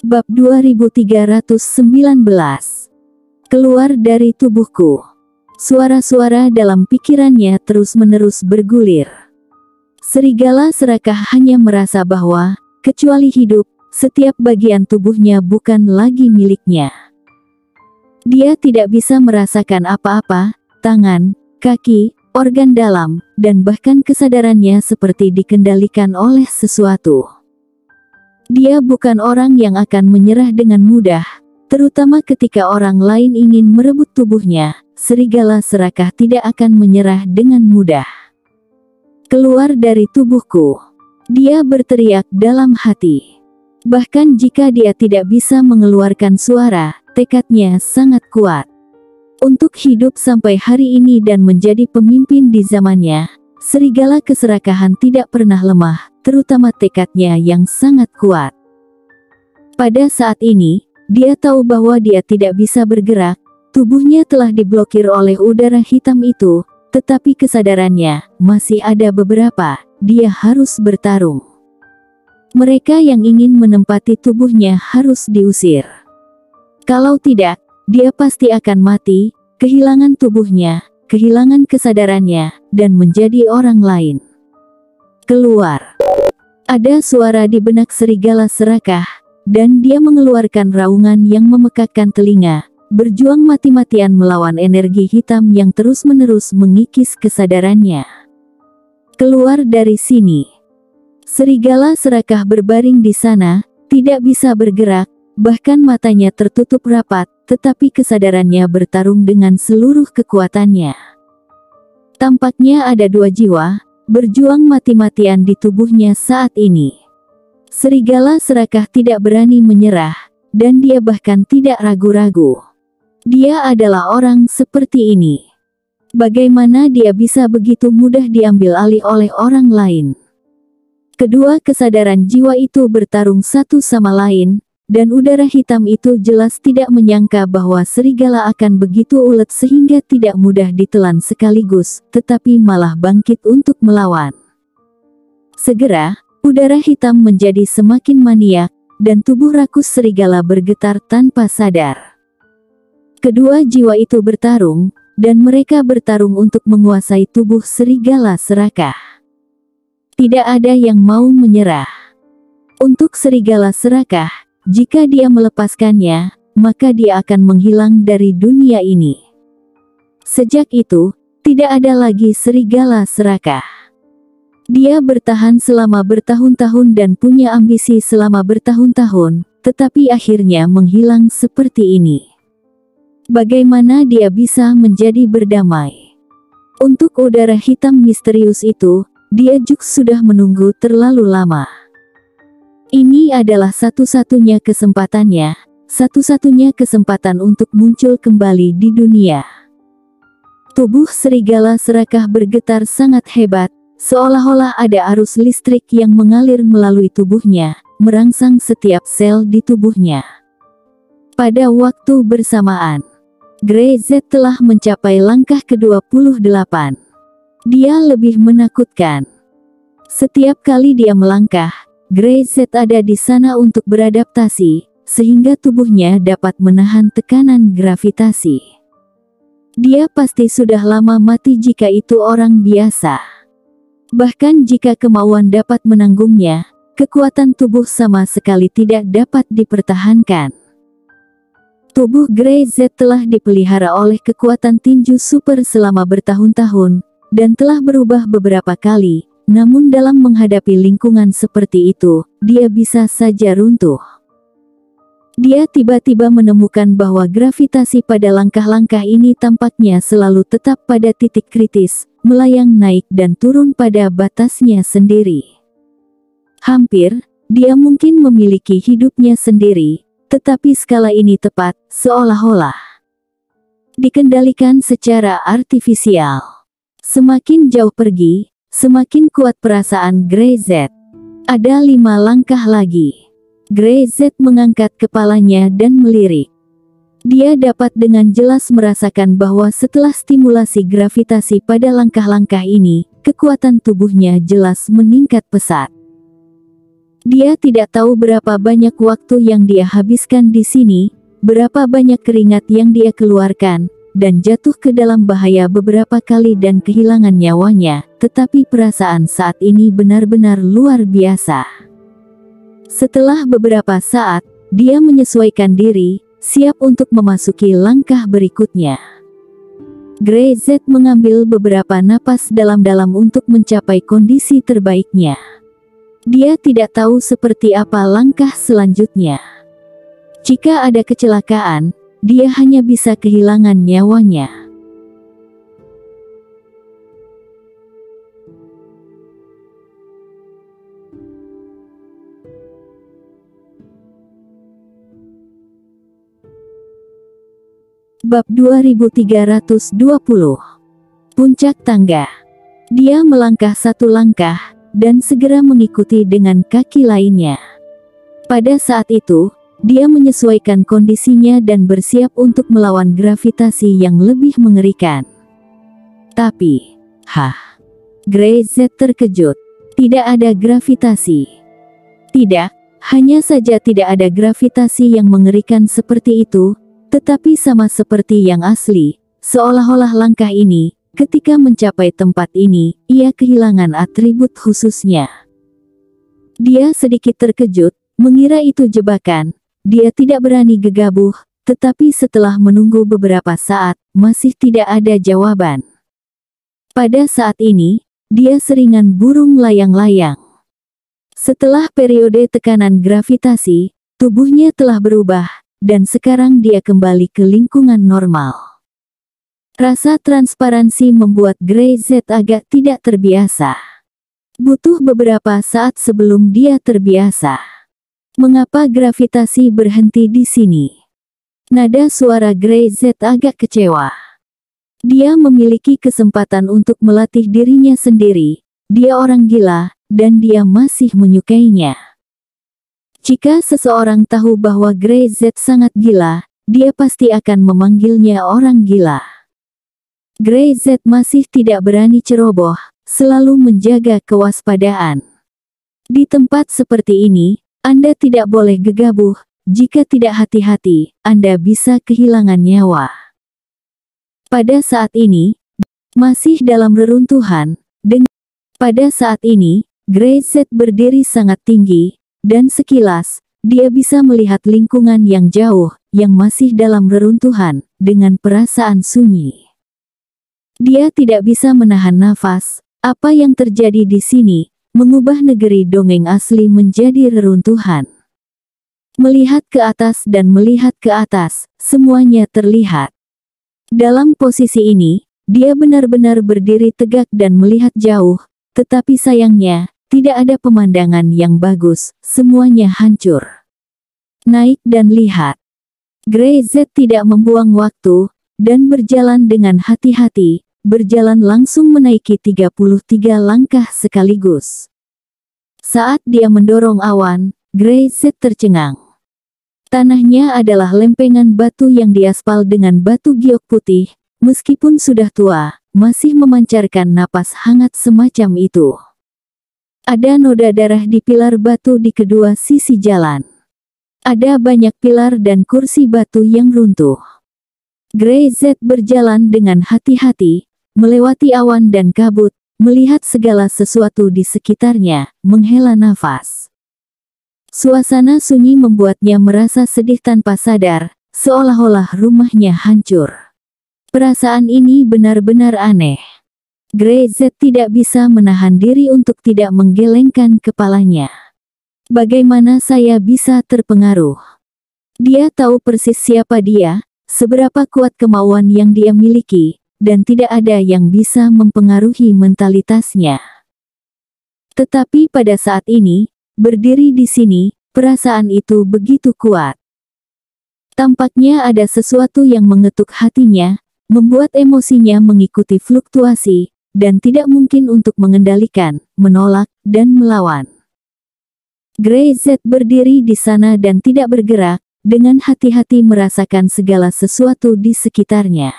Bab 2319. Keluar dari tubuhku. Suara-suara dalam pikirannya terus-menerus bergulir. Serigala serakah hanya merasa bahwa, kecuali hidup, setiap bagian tubuhnya bukan lagi miliknya. Dia tidak bisa merasakan apa-apa, tangan, kaki, organ dalam, dan bahkan kesadarannya seperti dikendalikan oleh sesuatu. Dia bukan orang yang akan menyerah dengan mudah, terutama ketika orang lain ingin merebut tubuhnya. Serigala serakah tidak akan menyerah dengan mudah. Keluar dari tubuhku. Dia berteriak dalam hati. Bahkan jika dia tidak bisa mengeluarkan suara, tekadnya sangat kuat. Untuk hidup sampai hari ini dan menjadi pemimpin di zamannya, serigala keserakahan tidak pernah lemah, terutama tekadnya yang sangat kuat. Pada saat ini, dia tahu bahwa dia tidak bisa bergerak, tubuhnya telah diblokir oleh udara hitam itu, tetapi kesadarannya masih ada beberapa, dia harus bertarung. Mereka yang ingin menempati tubuhnya harus diusir. Kalau tidak, dia pasti akan mati, kehilangan tubuhnya, kehilangan kesadarannya, dan menjadi orang lain. Keluar. Ada suara di benak serigala serakah, dan dia mengeluarkan raungan yang memekakkan telinga, berjuang mati-matian melawan energi hitam yang terus-menerus mengikis kesadarannya. Keluar dari sini. Serigala serakah berbaring di sana, tidak bisa bergerak, bahkan matanya tertutup rapat, tetapi kesadarannya bertarung dengan seluruh kekuatannya. Tampaknya ada dua jiwa, berjuang mati-matian di tubuhnya saat ini. Serigala serakah tidak berani menyerah, dan dia bahkan tidak ragu-ragu. Dia adalah orang seperti ini. Bagaimana dia bisa begitu mudah diambil alih oleh orang lain? Kedua kesadaran jiwa itu bertarung satu sama lain, dan udara hitam itu jelas tidak menyangka bahwa serigala akan begitu ulet sehingga tidak mudah ditelan sekaligus, tetapi malah bangkit untuk melawan. Segera, udara hitam menjadi semakin maniak, dan tubuh rakus serigala bergetar tanpa sadar. Kedua jiwa itu bertarung, dan mereka bertarung untuk menguasai tubuh serigala serakah. Tidak ada yang mau menyerah. Untuk serigala serakah, jika dia melepaskannya, maka dia akan menghilang dari dunia ini. Sejak itu, tidak ada lagi serigala serakah. Dia bertahan selama bertahun-tahun dan punya ambisi selama bertahun-tahun, tetapi akhirnya menghilang seperti ini. Bagaimana dia bisa menjadi berdamai? Untuk udara hitam misterius itu, dia juga sudah menunggu terlalu lama. Ini adalah satu-satunya kesempatannya, satu-satunya kesempatan untuk muncul kembali di dunia. Tubuh serigala serakah bergetar sangat hebat, seolah-olah ada arus listrik yang mengalir melalui tubuhnya, merangsang setiap sel di tubuhnya. Pada waktu bersamaan, Grey Z telah mencapai langkah ke-28. Dia lebih menakutkan. Setiap kali dia melangkah, Grey Z ada di sana untuk beradaptasi, sehingga tubuhnya dapat menahan tekanan gravitasi. Dia pasti sudah lama mati jika itu orang biasa. Bahkan jika kemauan dapat menanggungnya, kekuatan tubuh sama sekali tidak dapat dipertahankan. Tubuh Grey Z telah dipelihara oleh kekuatan tinju super selama bertahun-tahun, dan telah berubah beberapa kali, namun dalam menghadapi lingkungan seperti itu, dia bisa saja runtuh. Dia tiba-tiba menemukan bahwa gravitasi pada langkah-langkah ini tampaknya selalu tetap pada titik kritis, melayang naik dan turun pada batasnya sendiri. Hampir, dia mungkin memiliki hidupnya sendiri, tetapi skala ini tepat, seolah-olah dikendalikan secara artifisial. Semakin jauh pergi, semakin kuat perasaan Grey Z. Ada 5 langkah lagi. Grey Z mengangkat kepalanya dan melirik. Dia dapat dengan jelas merasakan bahwa setelah stimulasi gravitasi pada langkah-langkah ini, kekuatan tubuhnya jelas meningkat pesat. Dia tidak tahu berapa banyak waktu yang dia habiskan di sini, berapa banyak keringat yang dia keluarkan, dan jatuh ke dalam bahaya beberapa kali dan kehilangan nyawanya, tetapi perasaan saat ini benar-benar luar biasa. Setelah beberapa saat, dia menyesuaikan diri, siap untuk memasuki langkah berikutnya. Grey Z mengambil beberapa napas dalam-dalam untuk mencapai kondisi terbaiknya. Dia tidak tahu seperti apa langkah selanjutnya. Jika ada kecelakaan, dia hanya bisa kehilangan nyawanya. Bab 2320. Puncak tangga. Dia melangkah satu langkah, dan segera mengikuti dengan kaki lainnya. Pada saat itu, dia menyesuaikan kondisinya dan bersiap untuk melawan gravitasi yang lebih mengerikan. Tapi, Grey Z terkejut. Tidak ada gravitasi. Tidak, hanya saja tidak ada gravitasi yang mengerikan seperti itu, tetapi sama seperti yang asli, seolah-olah langkah ini, ketika mencapai tempat ini, ia kehilangan atribut khususnya. Dia sedikit terkejut, mengira itu jebakan. Dia tidak berani gegabah, tetapi setelah menunggu beberapa saat, masih tidak ada jawaban. Pada saat ini, dia seringan burung layang-layang. Setelah periode tekanan gravitasi, tubuhnya telah berubah, dan sekarang dia kembali ke lingkungan normal. Rasa transparansi membuat Grey Z agak tidak terbiasa. Butuh beberapa saat sebelum dia terbiasa. Mengapa gravitasi berhenti di sini? Nada suara Grey Z agak kecewa. Dia memiliki kesempatan untuk melatih dirinya sendiri. Dia orang gila, dan dia masih menyukainya. Jika seseorang tahu bahwa Grey Z sangat gila, dia pasti akan memanggilnya orang gila. Grey Z masih tidak berani ceroboh, selalu menjaga kewaspadaan. Di tempat seperti ini, Anda tidak boleh gegabah. Jika tidak hati-hati, Anda bisa kehilangan nyawa. Pada saat ini, masih dalam reruntuhan, pada saat ini, Grey Z berdiri sangat tinggi, dan sekilas, dia bisa melihat lingkungan yang jauh, yang masih dalam reruntuhan, dengan perasaan sunyi. Dia tidak bisa menahan nafas. Apa yang terjadi di sini, mengubah negeri dongeng asli menjadi reruntuhan. Melihat ke atas dan melihat ke atas, semuanya terlihat. Dalam posisi ini, dia benar-benar berdiri tegak dan melihat jauh, tetapi sayangnya, tidak ada pemandangan yang bagus, semuanya hancur. Naik dan lihat. Grey Z tidak membuang waktu, dan berjalan dengan hati-hati, berjalan langsung menaiki 33 langkah sekaligus. Saat dia mendorong awan, Grey Z tercengang. Tanahnya adalah lempengan batu yang diaspal dengan batu giok putih, meskipun sudah tua, masih memancarkan napas hangat semacam itu. Ada noda darah di pilar batu di kedua sisi jalan. Ada banyak pilar dan kursi batu yang runtuh. Grey Z berjalan dengan hati-hati, melewati awan dan kabut, melihat segala sesuatu di sekitarnya, menghela nafas. Suasana sunyi membuatnya merasa sedih tanpa sadar, seolah-olah rumahnya hancur. Perasaan ini benar-benar aneh. Grey Z tidak bisa menahan diri untuk tidak menggelengkan kepalanya. Bagaimana saya bisa terpengaruh? Dia tahu persis siapa dia, seberapa kuat kemauan yang dia miliki, dan tidak ada yang bisa mempengaruhi mentalitasnya. Tetapi pada saat ini, berdiri di sini, perasaan itu begitu kuat. Tampaknya ada sesuatu yang mengetuk hatinya, membuat emosinya mengikuti fluktuasi, dan tidak mungkin untuk mengendalikan, menolak, dan melawan. Grey Z berdiri di sana dan tidak bergerak, dengan hati-hati merasakan segala sesuatu di sekitarnya.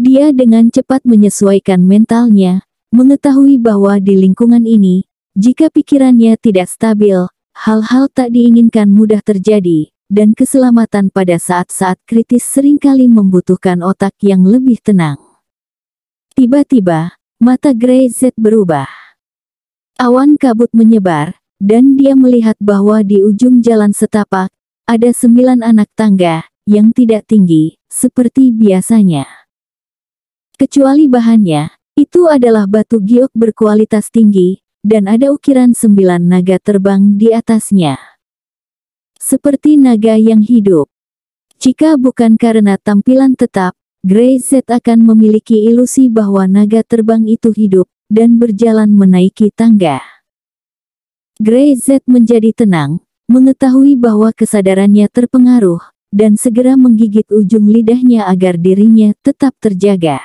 Dia dengan cepat menyesuaikan mentalnya, mengetahui bahwa di lingkungan ini, Jika pikirannya tidak stabil, hal-hal tak diinginkan mudah terjadi, dan keselamatan pada saat-saat kritis seringkali membutuhkan otak yang lebih tenang. Tiba-tiba, mata Grey Z berubah. Awan kabut menyebar, dan dia melihat bahwa di ujung jalan setapak, ada 9 anak tangga, yang tidak tinggi, seperti biasanya. Kecuali bahannya, itu adalah batu giok berkualitas tinggi, dan ada ukiran 9 naga terbang di atasnya. Seperti naga yang hidup. Jika bukan karena tampilan tetap, Grey Z akan memiliki ilusi bahwa naga terbang itu hidup, dan berjalan menaiki tangga. Grey Z menjadi tenang, mengetahui bahwa kesadarannya terpengaruh, dan segera menggigit ujung lidahnya agar dirinya tetap terjaga.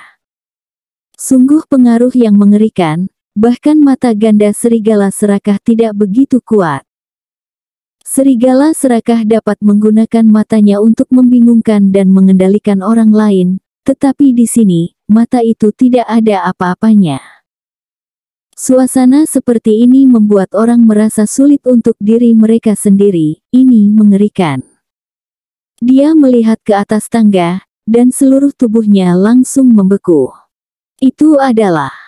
Sungguh pengaruh yang mengerikan, bahkan mata ganda serigala serakah tidak begitu kuat. Serigala serakah dapat menggunakan matanya untuk membingungkan dan mengendalikan orang lain, tetapi di sini, mata itu tidak ada apa-apanya. Suasana seperti ini membuat orang merasa sulit untuk diri mereka sendiri, ini mengerikan. Dia melihat ke atas tangga, dan seluruh tubuhnya langsung membeku. Itu adalah